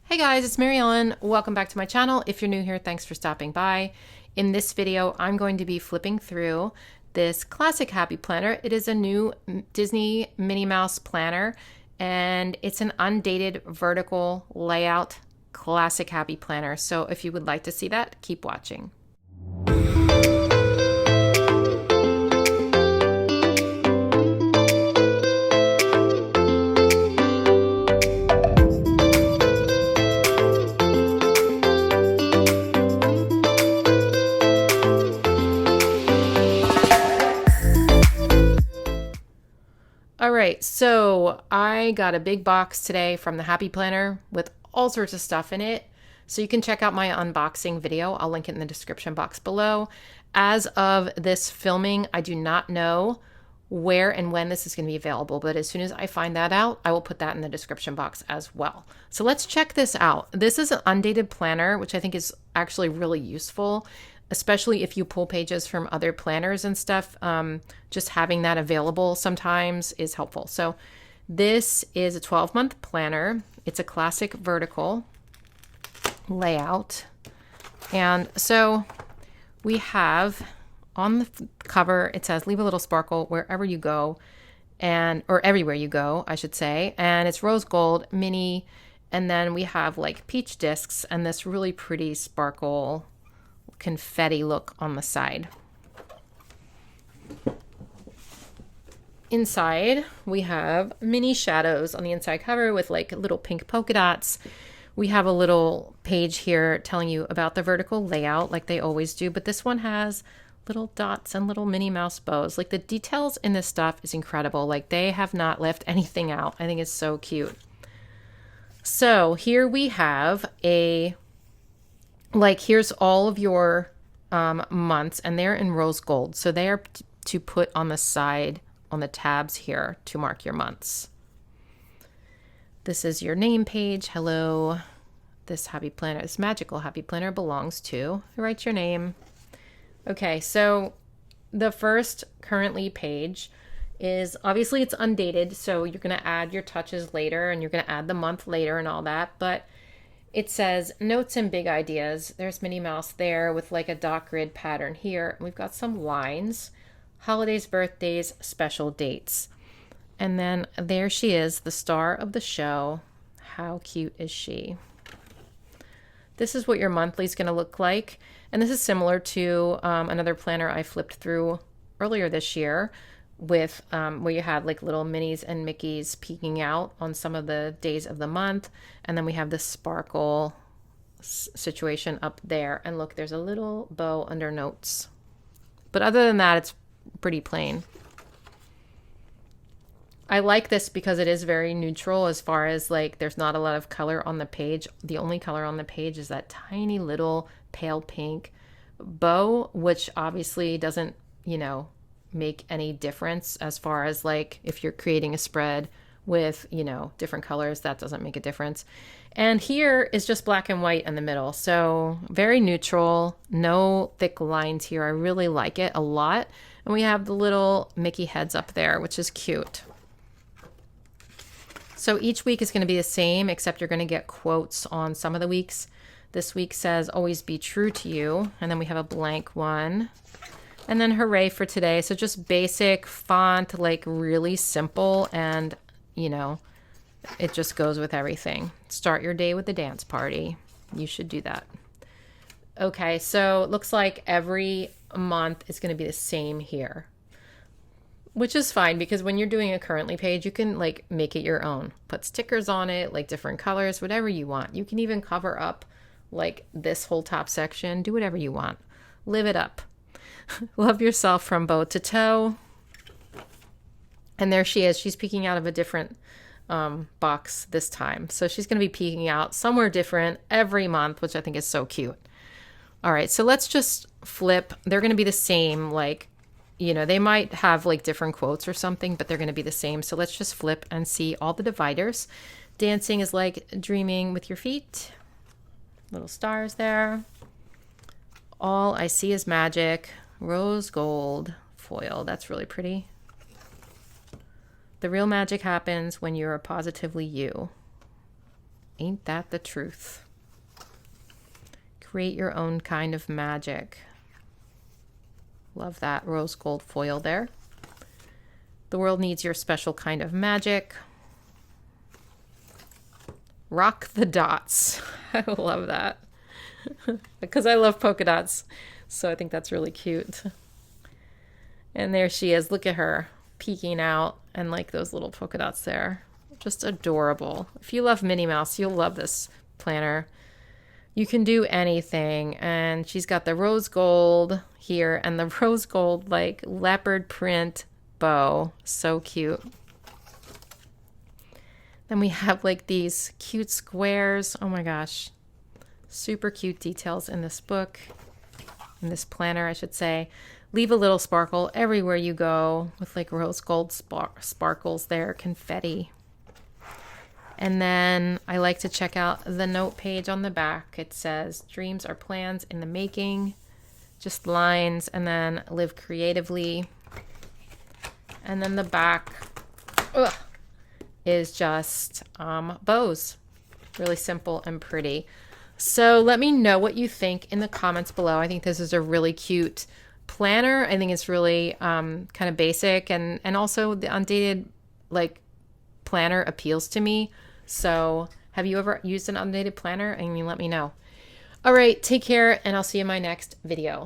Hey guys, it's Mary Ellen. Welcome back to my channel. If you're new here, thanks for stopping by. In this video, I'm going to be flipping through this classic Happy Planner. It is a new Disney Minnie Mouse planner, and it's an undated vertical layout classic Happy Planner. So if you would like to see that, keep watching. All right, so I got a big box today from the Happy Planner with all sorts of stuff in it. So you can check out my unboxing video. I'll link it in the description box below. As of this filming, I do not know where and when this is going to be available, but as soon as I find that out, I will put that in the description box as well. So let's check this out. This is an undated planner, which I think is actually really useful, especially if you pull pages from other planners and stuff. Just having that available sometimes is helpful. So this is a 12-month planner. It's a classic vertical layout. And so we have on the cover, it says, leave a little sparkle wherever you go, or everywhere you go, I should say. And it's rose gold, Minnie. And then we have like peach discs and this really pretty sparkle confetti look on the side. Inside, we have mini shadows on the inside cover with like little pink polka dots. We have a little page here telling you about the vertical layout like they always do, but this one has little dots and little Minnie Mouse bows. Like the details in this stuff is incredible. Like they have not left anything out. I think it's so cute. So here we have here's all of your months, and they're in rose gold. So they are to put on the side on the tabs here to mark your months. This is your name page. Hello. This Happy Planner, this magical Happy Planner belongs to. You write your name. Okay, so the first currently page is obviously it's undated, so you're going to add your touches later and you're going to add the month later and all that, but it says notes and big ideas. There's Minnie Mouse there with like a dot grid pattern here. We've got some lines, holidays, birthdays, special dates. And then there she is, the star of the show. How cute is she? This is what your monthly is going to look like. And this is similar to another planner I flipped through earlier this year with where you had like little Minnies and Mickeys peeking out on some of the days of the month. And then we have this sparkle situation up there. And look, there's a little bow under notes. But other than that, it's pretty plain. I like this because it is very neutral as far as like there's not a lot of color on the page. The only color on the page is that tiny little pale pink bow, which obviously doesn't, make any difference as far as like if you're creating a spread with, different colors, that doesn't make a difference. And here is just black and white in the middle. So very neutral, no thick lines here. I really like it a lot. And we have the little Mickey heads up there, which is cute. So each week is going to be the same, except you're going to get quotes on some of the weeks. This week says, always be true to you. And then we have a blank one. And then hooray for today. So just basic font, like really simple. And, it just goes with everything. Start your day with a dance party. You should do that. Okay, so it looks like every month is going to be the same here, which is fine because when you're doing a currently page, you can like make it your own. Put stickers on it, like different colors, whatever you want. You can even cover up like this whole top section. Do whatever you want. Live it up. Love yourself from bow to toe. And there she is. She's peeking out of a different box this time. So she's going to be peeking out somewhere different every month, which I think is so cute. All right, so let's just flip. They're going to be the same, like, they might have like different quotes or something, but they're going to be the same. So let's just flip and see all the dividers. Dancing is like dreaming with your feet. Little stars there. All I see is magic. Rose gold foil. That's really pretty. The real magic happens when you're positively you. Ain't that the truth? Create your own kind of magic. Love that rose gold foil there. The world needs your special kind of magic. Rock the dots. I love that. Because I love polka dots. So I think that's really cute. And there she is. Look at her peeking out and like those little polka dots there. Just adorable. If you love Minnie Mouse, you'll love this planner. You can do anything. And she's got the rose gold here and the rose gold like leopard print bow. So cute. Then we have like these cute squares. Oh my gosh. Super cute details in this book. In this planner, I should say. Leave a little sparkle everywhere you go with like rose gold sparkles there, confetti. And then I like to check out the note page on the back. It says, dreams are plans in the making. Just lines, and then live creatively. And then the back is just bows. Really simple and pretty. So let me know what you think in the comments below. I think this is a really cute planner. I think it's really kind of basic, and also the Undated like planner appeals to me. So have you ever used an Undated planner? I mean, let me know. All right, take care, and I'll see you in my next video.